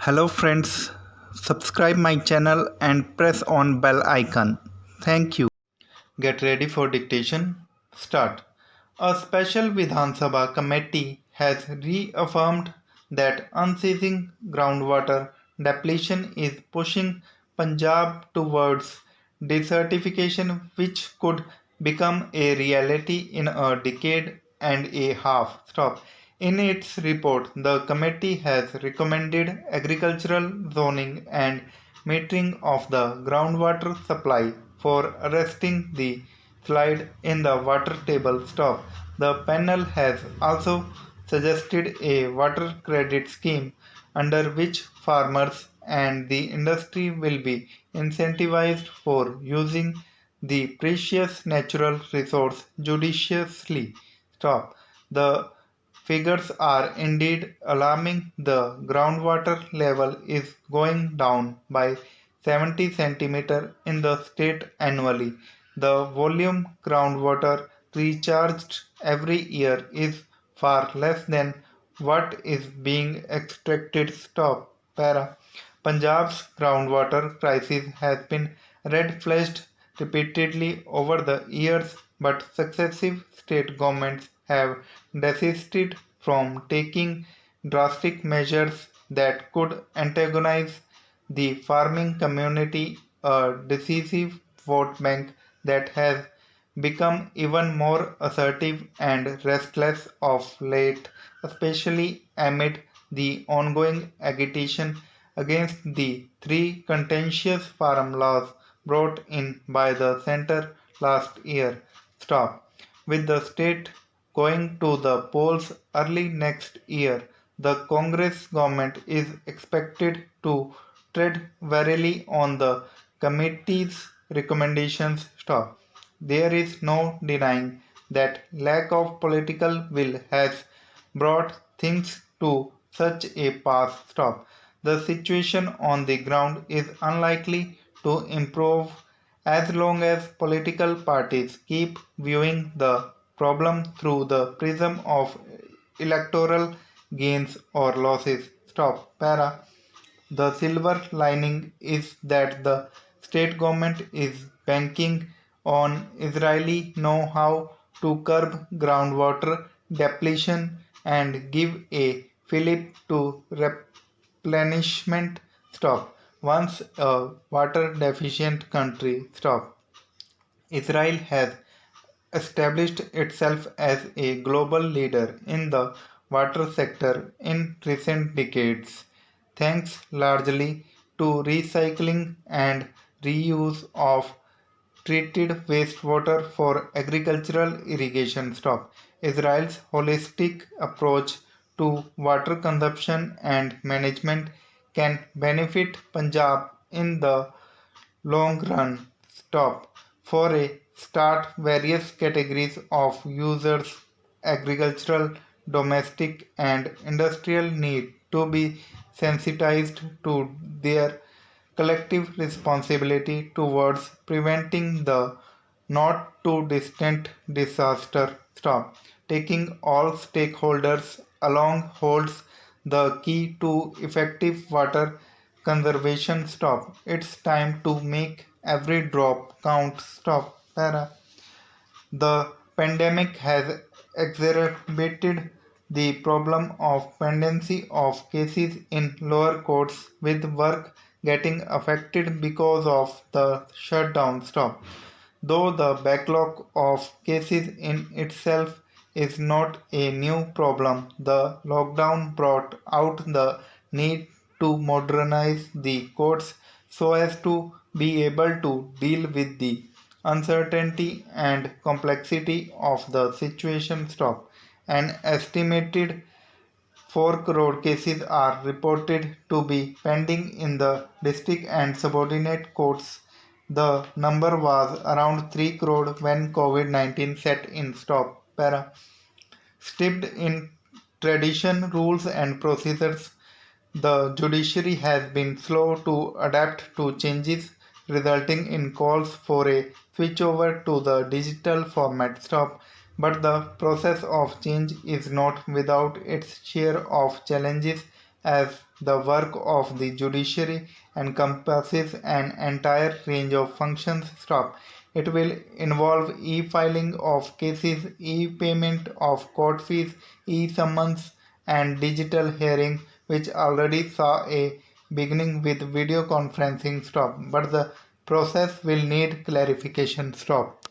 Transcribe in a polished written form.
Hello friends, subscribe my channel and press on bell icon. Thank you. Get ready for dictation. Start. A special Vidhan Sabha committee has reaffirmed that unceasing groundwater depletion is pushing Punjab towards desertification, which could become a reality in a decade and a half. Stop. In its report, the committee has recommended agricultural zoning and metering of the groundwater supply for arresting the slide in the water table. Stop. The panel has also suggested a water credit scheme under which farmers and the industry will be incentivized for using the precious natural resource judiciously. Stop. The figures are indeed alarming. The groundwater level is going down by 70 centimeter in the state annually. The volume groundwater recharged every year is far less than what is being extracted. Stop. Para. Punjab's groundwater crisis has been red-flagged repeatedly over the years, but successive state governments have desisted from taking drastic measures that could antagonize the farming community, a decisive vote bank that has become even more assertive and restless of late, especially amid the ongoing agitation against the three contentious farm laws brought in by the centre last year. Stop. With the state going to the polls early next year, the Congress government is expected to tread warily on the committee's recommendations. Stop. There is no denying that lack of political will has brought things to such a pass. Stop. The situation on the ground is unlikely to improve as long as political parties keep viewing the problem through the prism of electoral gains or losses. Stop. Para. The silver lining is that the state government is banking on Israeli know-how to curb groundwater depletion and give a fillip to replenishment. Stop. Once a water deficient country. Stop. Israel has established itself as a global leader in the water sector in recent decades, thanks largely to recycling and reuse of treated wastewater for agricultural irrigation. Stop. Israel's holistic approach to water consumption and management can benefit Punjab in the long run. Stop. For a start, various categories of users, agricultural, domestic, and industrial, need to be sensitized to their collective responsibility towards preventing the not too distant disaster. Stop. Taking all stakeholders along holds the key to effective water conservation. Stop. It's time to make every drop count. Stop. Para. The pandemic has exacerbated the problem of pendency of cases in lower courts, with work getting affected because of the shutdown. Stop. Though the backlog of cases in itself is not a new problem, the lockdown brought out the need to modernize the courts so as to be able to deal with the uncertainty and complexity of the situation. Stop. An estimated 4 crore cases are reported to be pending in the district and subordinate courts. The number was around 3 crore when COVID-19 set in. Stop. Para. Steeped in tradition, rules, and procedures, the judiciary has been slow to adapt to changes, resulting in calls for a switchover to the digital format. Stop. But the process of change is not without its share of challenges. as the work of the judiciary encompasses an entire range of functions. Stop. It will involve e-filing of cases, e-payment of court fees, e-summons, and digital hearing, which already saw a beginning with video conferencing. Stop. But the process will need clarification. Stop.